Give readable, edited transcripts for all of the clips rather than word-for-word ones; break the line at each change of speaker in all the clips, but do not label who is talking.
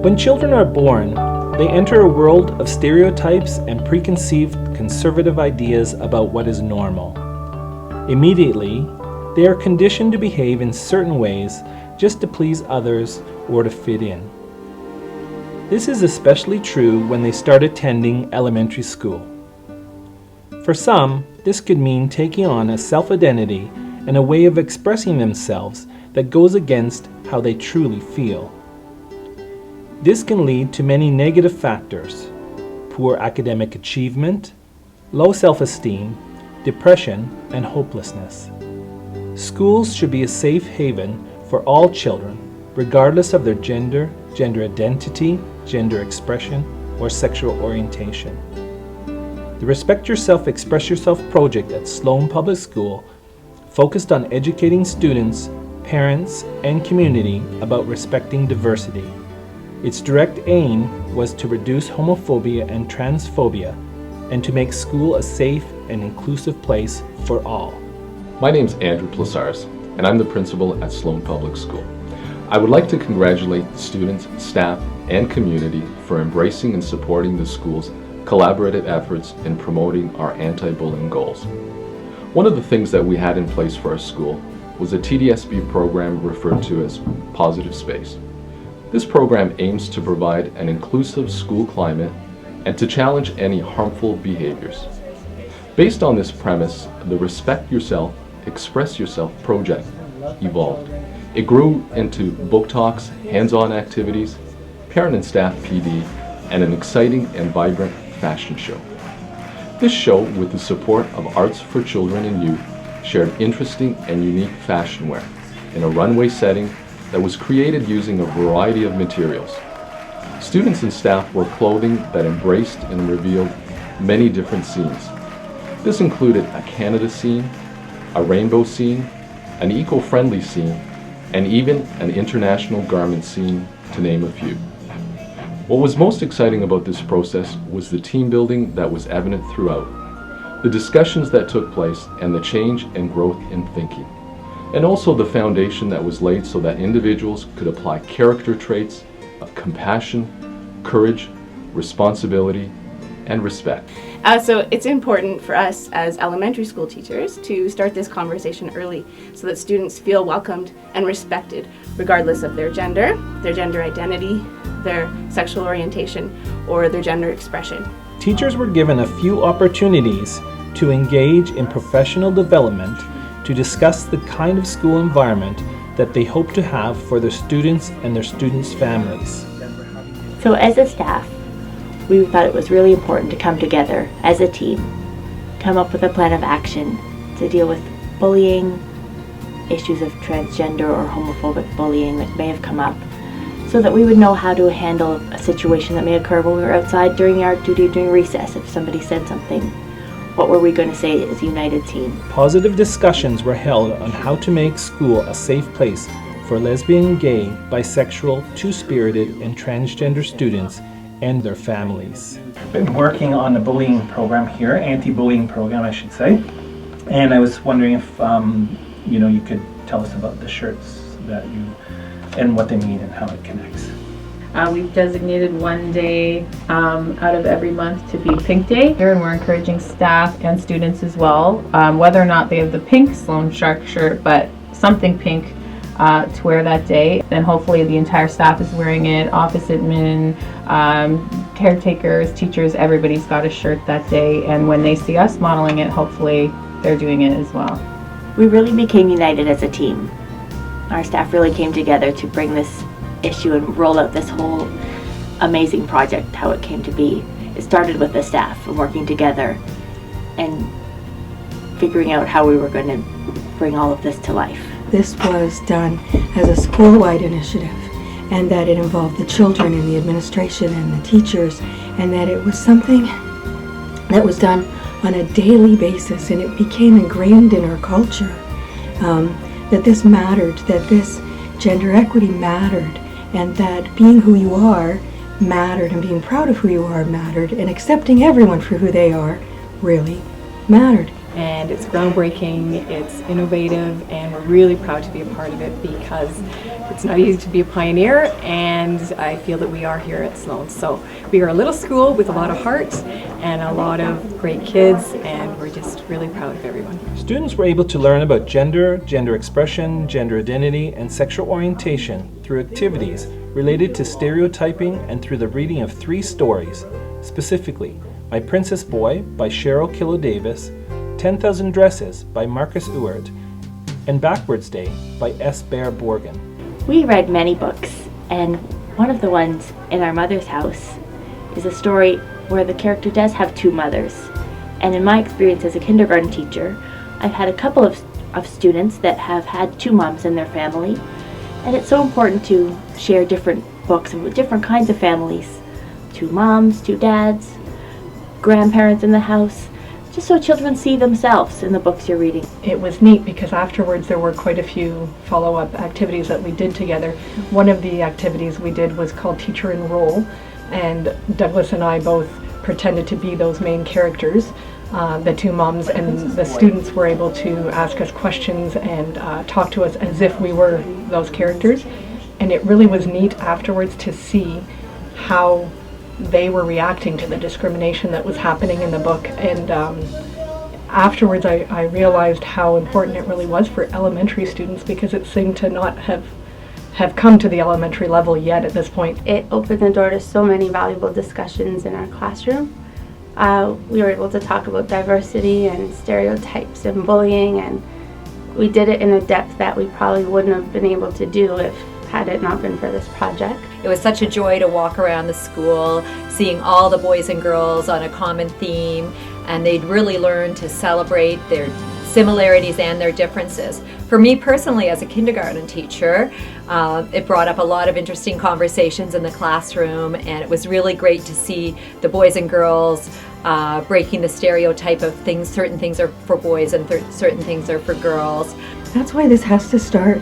When children are born, they enter a world of stereotypes and preconceived conservative ideas about what is normal. Immediately, they are conditioned to behave in certain ways just to please others or to fit in. This is especially true when they start attending elementary school. For some, this could mean taking on a self-identity and a way of expressing themselves that goes against how they truly feel. This can lead to many negative factors: poor academic achievement, low self-esteem, depression, and hopelessness. Schools should be a safe haven for all children, regardless of their gender, gender identity, gender expression, or sexual orientation. The Respect Yourself, Express Yourself project at Sloane Public School focused on educating students, parents, and community about respecting diversity. Its direct aim was to reduce homophobia and transphobia and to make school a safe and inclusive place for all.
My name is Andrew Plasars, and I'm the principal at Sloane Public School. I would like to congratulate the students, staff, and community for embracing and supporting the school's collaborative efforts in promoting our anti-bullying goals. One of the things that we had in place for our school was a TDSB program referred to as Positive Space. This program aims to provide an inclusive school climate and to challenge any harmful behaviors. Based on this premise, the Respect Yourself, Express Yourself project evolved. It grew into book talks, hands-on activities, parent and staff PD, and an exciting and vibrant fashion show. This show, with the support of Arts for Children and Youth, shared interesting and unique fashion wear in a runway setting that was created using a variety of materials. Students and staff wore clothing that embraced and revealed many different scenes. This included a Canada scene, a rainbow scene, an eco-friendly scene, and even an international garment scene, to name a few. What was most exciting about this process was the team building that was evident throughout, the discussions that took place, and the change and growth in thinking, and also the foundation that was laid so that individuals could apply character traits of compassion, courage, responsibility, and respect.
So it's important for us as elementary school teachers to start this conversation early so that students feel welcomed and respected regardless of their gender identity, their sexual orientation, or their gender expression.
Teachers were given a few opportunities to engage in professional development to discuss the kind of school environment that they hope to have for their students and their students' families.
So as a staff, we thought it was really important to come together as a team, come up with a plan of action to deal with bullying, issues of transgender or homophobic bullying that may have come up, so that we would know how to handle a situation that may occur when we were outside during art duty, during recess. If somebody said something, what were we going to say as a united team?
Positive discussions were held on how to make school a safe place for lesbian, gay, bisexual, two-spirited, and transgender students and their families.
I've been working on the bullying program here, anti-bullying program I should say, and I was wondering if you could tell us about the shirts that you and what they mean and how it connects.
We've designated one day out of every month to be Pink Day, and we're encouraging staff and students as well, whether or not they have the pink Sloane Shark shirt, but something pink to wear that day. Then hopefully the entire staff is wearing it, office admin, caretakers, teachers, everybody's got a shirt that day, and when they see us modeling it, hopefully they're doing it as well.
We really became united as a team. Our staff really came together to bring this issue and roll out this whole amazing project, how it came to be. It started with the staff and working together and figuring out how we were going to bring all of this to life.
This was done as a school-wide initiative, and that it involved the children and the administration and the teachers, and that it was something that was done on a daily basis, and it became ingrained in our culture that this mattered, that this gender equity mattered, and that being who you are mattered, and being proud of who you are mattered, and accepting everyone for who they are really mattered.
and it's groundbreaking, it's innovative, and we're really proud to be a part of it because it's not easy to be a pioneer, and I feel that we are here at Sloane. So we are a little school with a lot of heart and a lot of great kids, and we're just really proud of everyone.
Students were able to learn about gender, gender expression, gender identity, and sexual orientation through activities related to stereotyping and through the reading of 3 stories, specifically My Princess Boy by Cheryl Killo Davis, 10,000 Dresses by Marcus Ewart, and Backwards Day by S. Bear Borgen.
We read many books, and one of the ones in our mother's house is a story where the character does have 2 mothers. And in my experience as a kindergarten teacher, I've had a couple of students that have had 2 moms in their family, and it's so important to share different books with different kinds of families. 2 moms, 2 dads, grandparents in the house, just so children see themselves in the books you're reading.
It was neat because afterwards there were quite a few follow-up activities that we did together. One of the activities we did was called Teacher in Role, and Douglas and I both pretended to be those main characters, the 2 moms, and the students were able to ask us questions and talk to us as if we were those characters. And it really was neat afterwards to see how they were reacting to the discrimination that was happening in the book. And afterwards I realized how important it really was for elementary students, because it seemed to not have come to the elementary level yet at this point.
It opened the door to so many valuable discussions in our classroom. We were able to talk about diversity and stereotypes and bullying, and we did it in a depth that we probably wouldn't have been able to do had it not been for this project.
It was such a joy to walk around the school, seeing all the boys and girls on a common theme, and they'd really learn to celebrate their similarities and their differences. For me personally, as a kindergarten teacher, it brought up a lot of interesting conversations in the classroom, and it was really great to see the boys and girls breaking the stereotype of things. Certain things are for boys and certain things are for girls.
That's why this has to start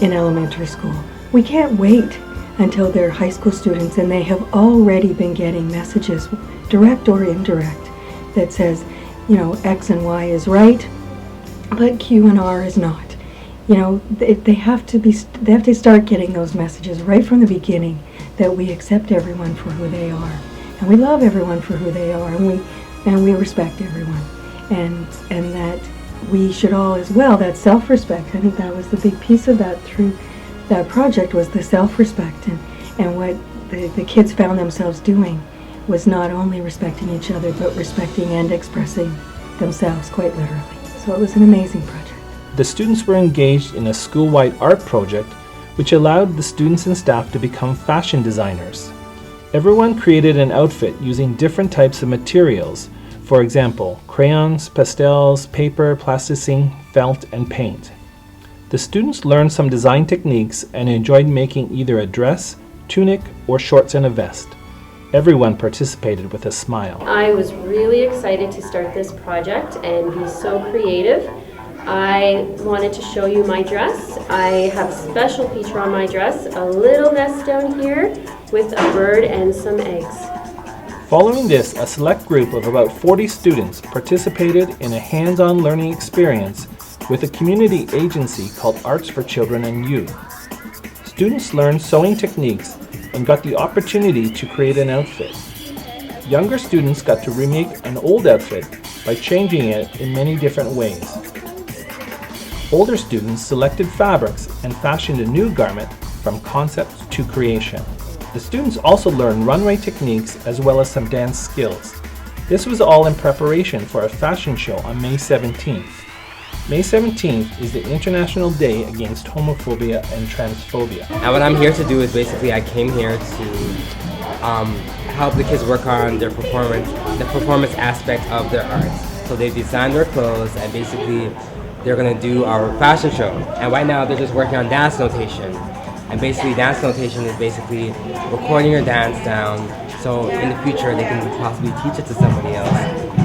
in elementary school. We can't wait until they're high school students and they have already been getting messages, direct or indirect, that says, you know, X and Y is right, but Q and R is not. You know, they have to start getting those messages right from the beginning, that we accept everyone for who they are, and we love everyone for who they are, and we respect everyone, and that we should all as well, that self-respect. I think that was the big piece of that through that project, was the self-respect, and what the kids found themselves doing was not only respecting each other, but respecting and expressing themselves quite literally. So it was an amazing project.
The students were engaged in a school-wide art project which allowed the students and staff to become fashion designers. Everyone created an outfit using different types of materials, for example, crayons, pastels, paper, plasticine, felt, and paint. The students learned some design techniques and enjoyed making either a dress, tunic, or shorts and a vest. Everyone participated with a smile.
I was really excited to start this project and be so creative. I wanted to show you my dress. I have a special feature on my dress, a little nest down here with a bird and some eggs.
Following this, a select group of about 40 students participated in a hands-on learning experience with a community agency called Arts for Children and Youth. Students learned sewing techniques and got the opportunity to create an outfit. Younger students got to remake an old outfit by changing it in many different ways. Older students selected fabrics and fashioned a new garment from concept to creation. The students also learned runway techniques as well as some dance skills. This was all in preparation for a fashion show on May 17th. May 17th is the International Day Against Homophobia and Transphobia.
And what I'm here to do is basically I came here to help the kids work on their performance, the performance aspect of their arts. So they designed their clothes and basically they're going to do our fashion show. And right now they're just working on dance notation. And basically dance notation is basically recording your dance down so in the future they can possibly teach it to somebody else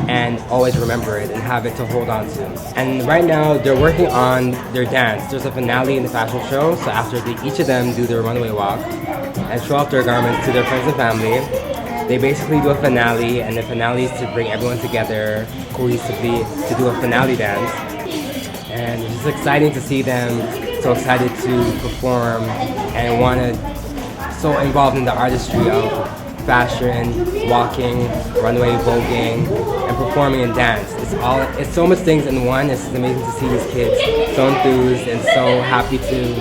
and always remember it and have it to hold on to. And right now they're working on their dance. There's a finale in the fashion show, so after each of them do their runway walk and show off their garments to their friends and family, They basically do a finale, and the finale is to bring everyone together cohesively to do a finale dance. And it's just exciting to see them so excited to perform and so involved in the artistry of fashion, walking, runway voguing, and performing and dance. It's so much things in one. It's amazing to see these kids so enthused and so happy to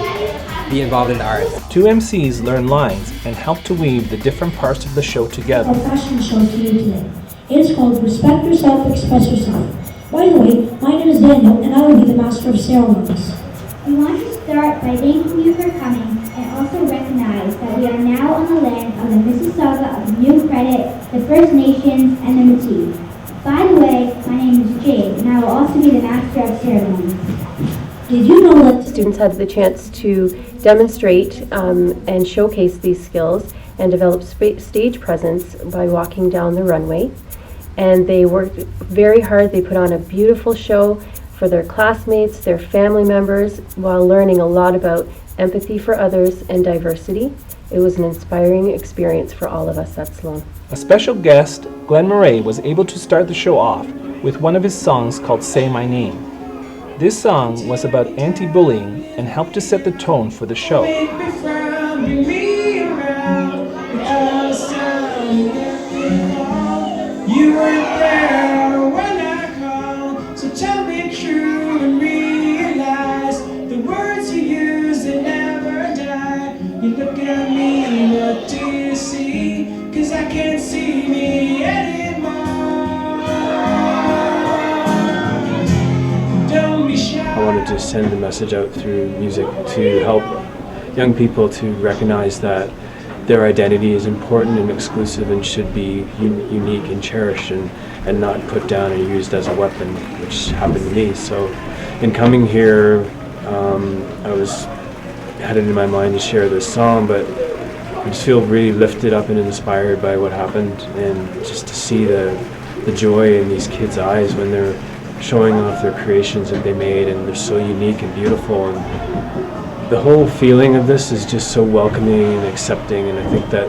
be involved in the arts.
Two MCs learn lines and help to weave the different parts of the show together.
Our fashion show to you today. It's called Respect Yourself, Express Yourself. By the way, my name is Daniel, and I will be the master of ceremonies.
We want to start by thanking you for coming and also recognize that we are now on the land of the Mississauga of New Credit, the First Nations, and the Métis. By the way, my name is Jade, and I will also be the master of ceremonies.
Did you know that
Students had the chance to demonstrate and showcase these skills and develop stage presence by walking down the runway. And they worked very hard. They put on a beautiful show for their classmates, their family members, while learning a lot about empathy for others and diversity. It was an inspiring experience for all of us at Sloane.
A special guest, Glenn Murray, was able to start the show off with one of his songs called Say My Name. This song was about anti-bullying and helped to set the tone for the show.
You weren't there when I called, so tell me true and realize the words you use, they never die. You look at me, what do you see? 'Cause I can't see me anymore. Don't be shy.
I wanted to send the message out through music to help young people to recognize that their identity is important and exclusive and should be unique and cherished and not put down and used as a weapon, which happened to me. So in coming here, I had it in my mind to share this song, but I just feel really lifted up and inspired by what happened, and just to see the joy in these kids' eyes when they're showing off their creations that they made, and they're so unique and beautiful. And the whole feeling of this is just so welcoming and accepting, and I think that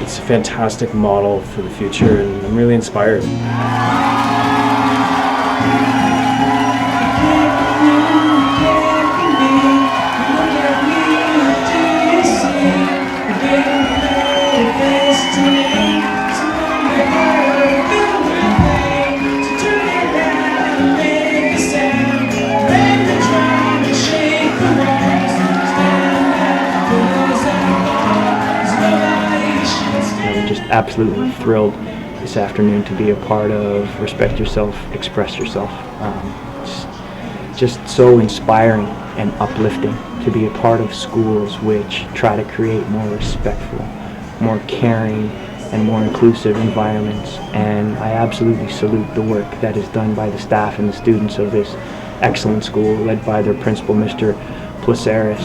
it's a fantastic model for the future, and I'm really inspired.
Absolutely thrilled this afternoon to be a part of Respect Yourself, Express Yourself. Just so inspiring and uplifting to be a part of schools which try to create more respectful, more caring, and more inclusive environments. And I absolutely salute the work that is done by the staff and the students of this excellent school, led by their principal, Mr. Placeris.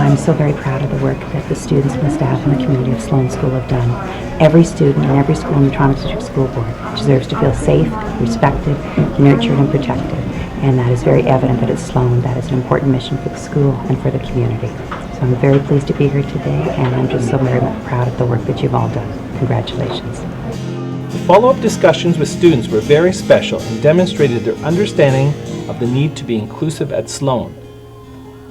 I'm so very proud of the work that the students and the staff and the community of Sloane School have done. Every student and every school in the Toronto District School Board deserves to feel safe, respected, nurtured, and protected. And that is very evident that at Sloane, that is an important mission for the school and for the community. So I'm very pleased to be here today, and I'm just so very proud of the work that you've all done. Congratulations.
The follow-up discussions with students were very special and demonstrated their understanding of the need to be inclusive at Sloane.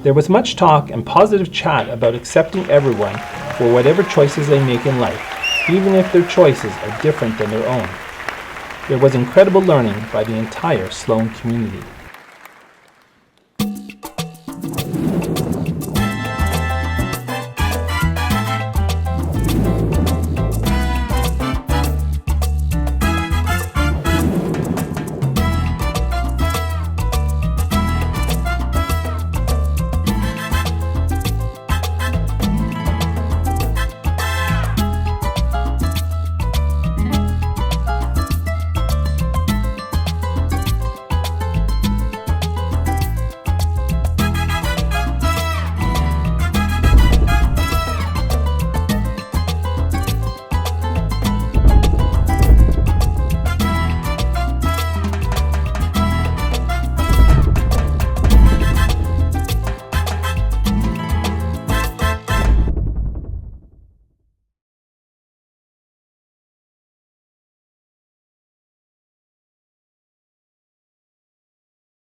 There was much talk and positive chat about accepting everyone for whatever choices they make in life, even if their choices are different than their own. There was incredible learning by the entire Sloane community.